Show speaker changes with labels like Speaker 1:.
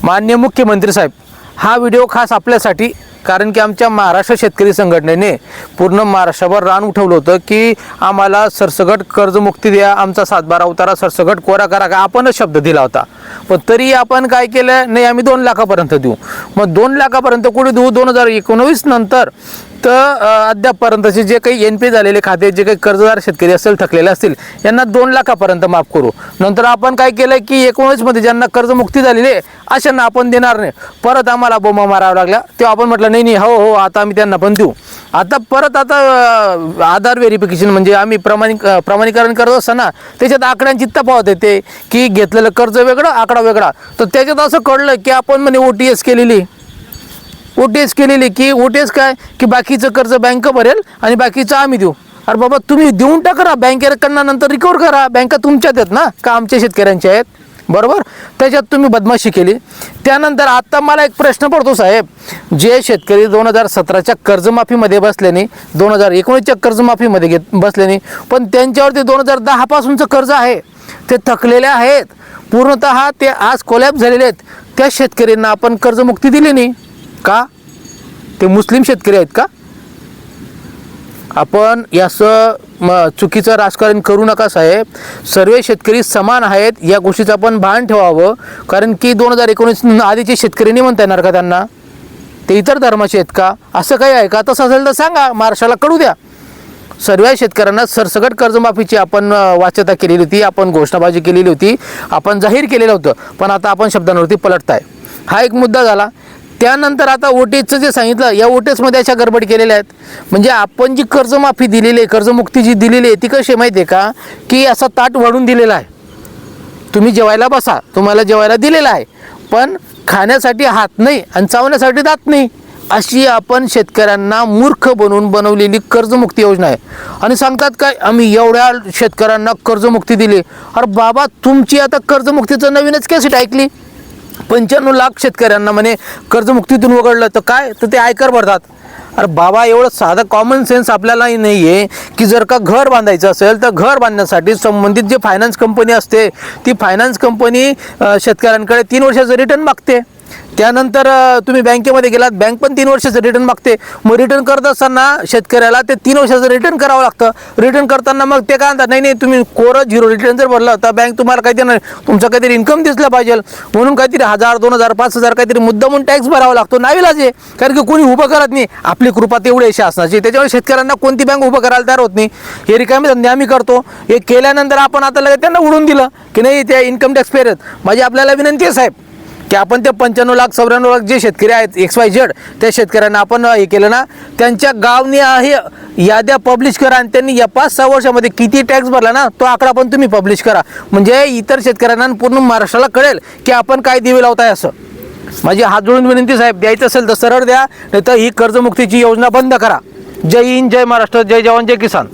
Speaker 1: माननीय मुख्यमंत्री साहेब, हा व्हिडिओ खास आपल्यासाठी, कारण की आमच्या महाराष्ट्र शेतकरी संघटनेने पूर्ण महाराष्ट्रावर रान उठवलं होतं की आम्हाला सरसकट कर्जमुक्ती द्या, आमचा 7/12 उतारा सरसकट कोरा करा, का आपणच शब्द दिला होता. पण तरी आपण काय केलं, नाही आम्ही 2 लाखापर्यंत देऊ. मग 2 लाखापर्यंत कुठे देऊ? 2019 नंतर तर अद्यापपर्यंतचे जे काही NP झालेले खाते, जे काही कर्जदार शेतकरी असेल, थकलेले असतील, यांना 2 लाखापर्यंत माफ करू. नंतर आपण काय केलं की 19 मध्ये ज्यांना कर्जमुक्ती झालेली आहे अशांना आपण देणार नाही. परत आम्हाला बोंबा मारावा लागला, तेव्हा आपण म्हटलं नाही हो आता आम्ही त्यांना पण देऊ. आता परत आधार व्हेरिफिकेशन म्हणजे आम्ही प्रमाणीकरण करत असताना त्याच्यात आकड्यांची तफावत येते की घेतलेलं कर्ज वेगळं, आकडा वेगळा. तर त्याच्यात असं कळलं की आपण म्हणे OTS केलेली की OTS काय की बाकीचं कर्ज बँक भरेल आणि बाकीचं आम्ही देऊ. अरे बाबा, तुम्ही देऊन टाका, बँकेकडनं नंतर रिकवर करा. बँका तुमच्यात आहेत ना, का आमच्या शेतकऱ्यांच्या आहेत? बरोबर. त्याच्यात तुम्ही बदमाशी केली. त्यानंतर आता मला एक प्रश्न पडतो साहेब, जे शेतकरी 2017च्या कर्जमाफीमध्ये बसले नाही, 2019च्या कर्जमाफीमध्ये बसले नाही, पण त्यांच्यावरती 2010 पासूनचं कर्ज आहे, ते थकलेले आहेत पूर्णतः, ते आज कोलॅप्स झालेले आहेत. त्या शेतकऱ्यांना आपण कर्जमुक्ती दिली नाही का? ते मुस्लिम शेतकरी आहेत का? आपण याचं चुकीचं राजकारण करू नका साहेब. सर्व शेतकरी समान आहेत, या गोष्टीचं आपण भान ठेवावं. कारण की 2019 आधीचे शेतकरी नाही म्हणता येणार का त्यांना? ते इतर धर्माचे आहेत का? असं काही आहे का? तसं असेल तर सांगा, महाराष्ट्राला कळू द्या. सर्व शेतकऱ्यांना सरसकट कर्जमाफीची आपण वाच्यता केलेली होती, आपण घोषणाबाजी केलेली होती, आपण जाहीर केलेलं होतं. पण आता आपण शब्दांवरती पलटताय. हा एक मुद्दा झाला. त्यानंतर आता OTSचं जे सांगितलं, या OTSमध्ये अशा गडबड केलेल्या आहेत. म्हणजे आपण जी कर्जमाफी दिलेली आहे, कर्जमुक्ती जी दिलेली आहे, ती कशी माहिती आहे का, की असा ताट वाढून दिलेला आहे. तुम्ही जेवायला बसा, तुम्हाला जेवायला दिलेला आहे, पण खाण्यासाठी हात नाही आणि चावण्यासाठी दात नाही, अशी आपण शेतकऱ्यांना मूर्ख बनवून बनवलेली कर्जमुक्ती योजना आहे. आणि सांगतात काय, आम्ही एवढ्या शेतकऱ्यांना कर्जमुक्ती दिली. अरे बाबा, तुमची आता कर्जमुक्तीचं नवीनच कॅसेट ऐकली. 95 लाख शेतकऱ्यांना म्हणे कर्जमुक्तीतून वगळलं, तर काय, तर ते आयकर भरतात. अरे बाबा, एवढं साधं कॉमन सेन्स आपल्याला नाही आहे की जर का घर बांधायचं असेल तर घर बांधण्यासाठी संबंधित जे फायनान्स कंपनी असते, ती फायनान्स कंपनी शेतकऱ्यांकडे 3 वर्षाचं रिटर्न मागते. त्यानंतर तुम्ही बँकेमध्ये गेलात, बँक पण 3 वर्षाचं रिटर्न मागते. मग रिटर्न करत असताना शेतकऱ्याला ते 3 वर्षाचं रिटर्न करावं लागतं. रिटर्न करताना मग ते काय म्हणतात, नाही तुम्ही कोरं 0 रिटर्न जर भरलं तर बँक तुम्हाला काही देणार, तुमचं काहीतरी इन्कम दिसलं पाहिजे म्हणून काहीतरी 1000, 2000, 5000 काहीतरी मुद्दामून टॅक्स भरावा लागतो. नाईलाज आहे, कारण की कोणी उभं करत नाही. आपली कृपा तेवढी आहे शासनाची, त्याच्यामुळे शेतकऱ्यांना कोणती बँक उभं करायला तयार होत नाही. हे रिकामे धंदे आम्ही करतो. हे केल्यानंतर आपण आता लगेच त्यांना उडून दिलं की नाही, ते इन्कम टॅक्स पेअर आहेत. माझी आपल्याला विनंती आहे साहेब की आपण ते 95 लाख 94 लाख जे शेतकरी आहेत XYZ, त्या शेतकऱ्यांना आपण हे केलं ना, त्यांच्या गावनी आहे याद्या पब्लिश करा आणि त्यांनी या 5-6 वर्षामध्ये किती टॅक्स भरला ना, तो आकडा पण तुम्ही पब्लिश करा. म्हणजे इतर शेतकऱ्यांना पूर्ण महाराष्ट्राला कळेल की आपण काय दिवे लावताय. असं माझी हात जोडून विनंती साहेब, द्यायचं असेल तर सरळ द्या, नाही तर ही कर्जमुक्तीची योजना बंद करा. जय हिंद, जय महाराष्ट्र, जय जवान, जय किसान.